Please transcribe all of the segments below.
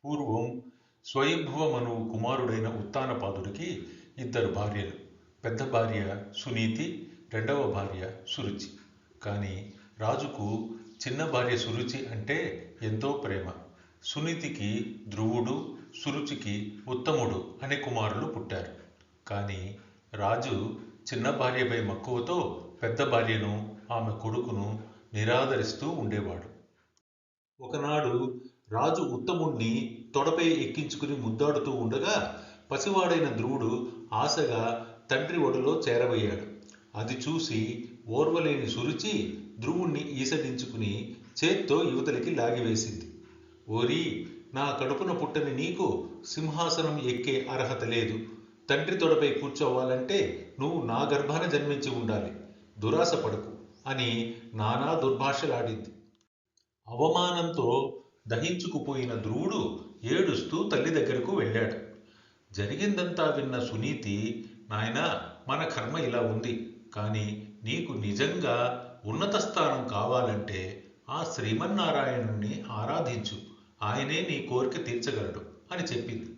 పూర్వం స్వయంభువ మనువు కుమారుడైన ఉత్తానపాదుడికి ఇద్దరు భార్యలు. పెద్ద భార్య సునీతి, రెండవ భార్య సురుచి. కానీ రాజుకు చిన్న భార్య సురుచి అంటే ఎంతో ప్రేమ. సునీతికి ధ్రువుడు, సురుచికి ఉత్తముడు అనే కుమారులు పుట్టారు. కానీ రాజు చిన్న భార్యపై మక్కువతో పెద్ద భార్యను, ఆమె కొడుకును నిరాదరిస్తూ ఉండేవాడు. ఒకనాడు రాజు ఉత్తముణ్ణి తొడపై ఎక్కించుకుని ముద్దాడుతూ ఉండగా పసివాడైన ధ్రువుడు ఆశగా తండ్రి ఒడిలో చేరబోయాడు. అది చూసి ఓర్వలేని సురుచి ధ్రువుణ్ణి ఈసడించుకుని చేత్తో యువతలికి లాగివేసింది. ఓరి, నా కడుపున పుట్టని నీకు సింహాసనం ఎక్కే అర్హత లేదు. తండ్రి తొడపై కూర్చోవాలంటే నువ్వు నా గర్భాన జన్మించి ఉండాలి. దురాశ పడకు అని నానా దుర్భాషలాడింది. అవమానంతో దహించుకుపోయిన ధ్రువుడు ఏడుస్తూ తల్లి దగ్గరకు వెళ్ళాడు. జరిగిందంతా విన్న సునీతి, నాయనా, మన కర్మ ఇలా ఉంది. కానీ నీకు నిజంగా ఉన్నత స్థానం కావాలంటే ఆ శ్రీమన్నారాయణుణ్ణి ఆరాధించు. ఆయనే నీ కోరిక తీర్చగలడు అని చెప్పింది.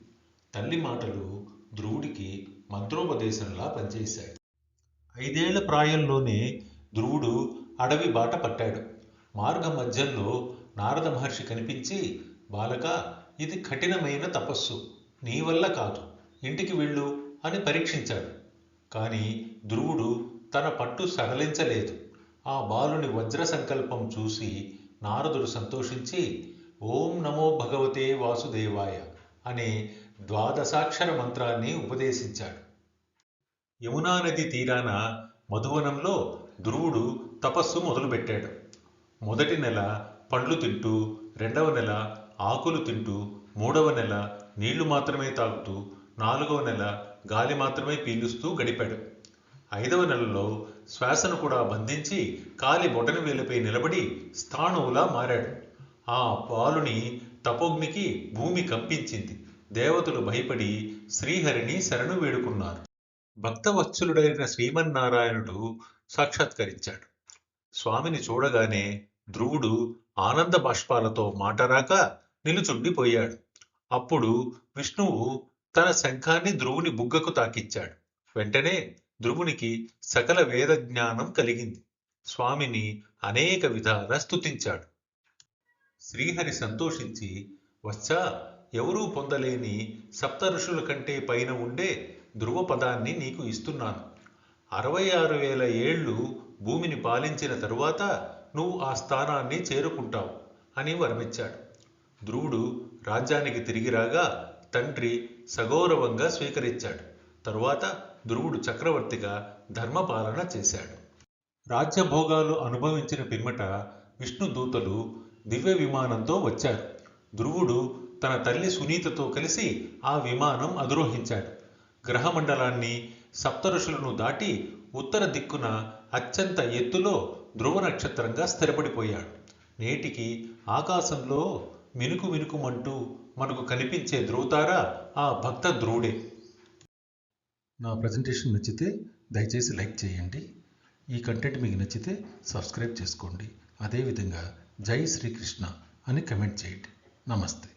తల్లి మాటలు ధ్రువుడికి మంత్రోపదేశంలా పనిచేశాయి. 5 ఏళ్ల ప్రాయంలోనే ధ్రువుడు అడవి బాట పట్టాడు. మార్గ మధ్యంలో నారద మహర్షి కనిపించి, బాలక, ఇది కఠినమైన తపస్సు, నీ వల్ల కాదు, ఇంటికి వెళ్ళు అని పరీక్షించాడు. కానీ ధ్రువుడు తన పట్టు సడలించలేదు. ఆ బాలుని వజ్ర సంకల్పం చూసి నారదుడు సంతోషించి, ఓం నమో భగవతే వాసుదేవాయ అనే ద్వాదశాక్షర మంత్రాన్ని ఉపదేశించాడు. యమునా నది తీరాన మధువనంలో ధ్రువుడు తపస్సు మొదలుపెట్టాడు. మొదటి నెల పండ్లు తింటూ, రెండవ నెల ఆకులు తింటూ, మూడవ నెల నీళ్లు మాత్రమే తాగుతూ, 4వ నెల గాలి మాత్రమే పీలుస్తూ గడిపాడు. 5వ నెలలో శ్వాసను కూడా బంధించి కాలి బొటన వేలుపై నిలబడి స్థాణువులా మారాడు. ఆ బాలుని తపోగ్నికి భూమి కంపించింది. దేవతలు భయపడి శ్రీహరిని శరణు వేడుకున్నారు. భక్తవత్సలుడైన శ్రీమన్నారాయణుడు సాక్షాత్కరించాడు. స్వామిని చూడగానే ధ్రువుడు ఆనంద బాష్పాలతో మాటరాక నిలుచుండిపోయాడు. అప్పుడు విష్ణువు తన శంఖాన్ని ధ్రువుని బుగ్గకు తాకిచ్చాడు. వెంటనే ధ్రువునికి సకల వేద జ్ఞానం కలిగింది. స్వామిని అనేక విధాల స్తుతించాడు. శ్రీహరి సంతోషించి, వత్సా, ఎవరూ పొందలేని సప్త ఋషుల కంటే పైన ఉండే ధ్రువపదాన్ని నీకు ఇస్తున్నాను. 66,000 ఏళ్ళు భూమిని పాలించిన తరువాత నువ్వు ఆ స్థానాన్ని చేరుకుంటావు అని వరమిచ్చాడు. ధ్రువుడు రాజ్యానికి తిరిగి రాగా తండ్రి సగౌరవంగా స్వీకరించాడు. తరువాత ధ్రువుడు చక్రవర్తిగా ధర్మపాలన చేశాడు. రాజ్యభోగాలు అనుభవించిన పిమ్మట విష్ణు దూతలు దివ్య విమానంతో వచ్చారు. ధ్రువుడు తన తల్లి సునీతతో కలిసి ఆ విమానం అధిరోహించాడు. గ్రహమండలాన్ని, సప్తఋషులను దాటి ఉత్తర దిక్కున అత్యంత ఎత్తులో ధ్రువ నక్షత్రంగా స్థిరపడిపోయాడు. నేటికి ఆకాశంలో మినుకు మినుకుమంటూ మనకు కనిపించే ధ్రువతార ఆ భక్త ధ్రువుడే. నా ప్రజెంటేషన్ నచ్చితే దయచేసి లైక్ చేయండి. ఈ కంటెంట్ మీకు నచ్చితే సబ్స్క్రైబ్ చేసుకోండి. అదేవిధంగా జై శ్రీకృష్ణ అని కమెంట్ చేయండి. నమస్తే.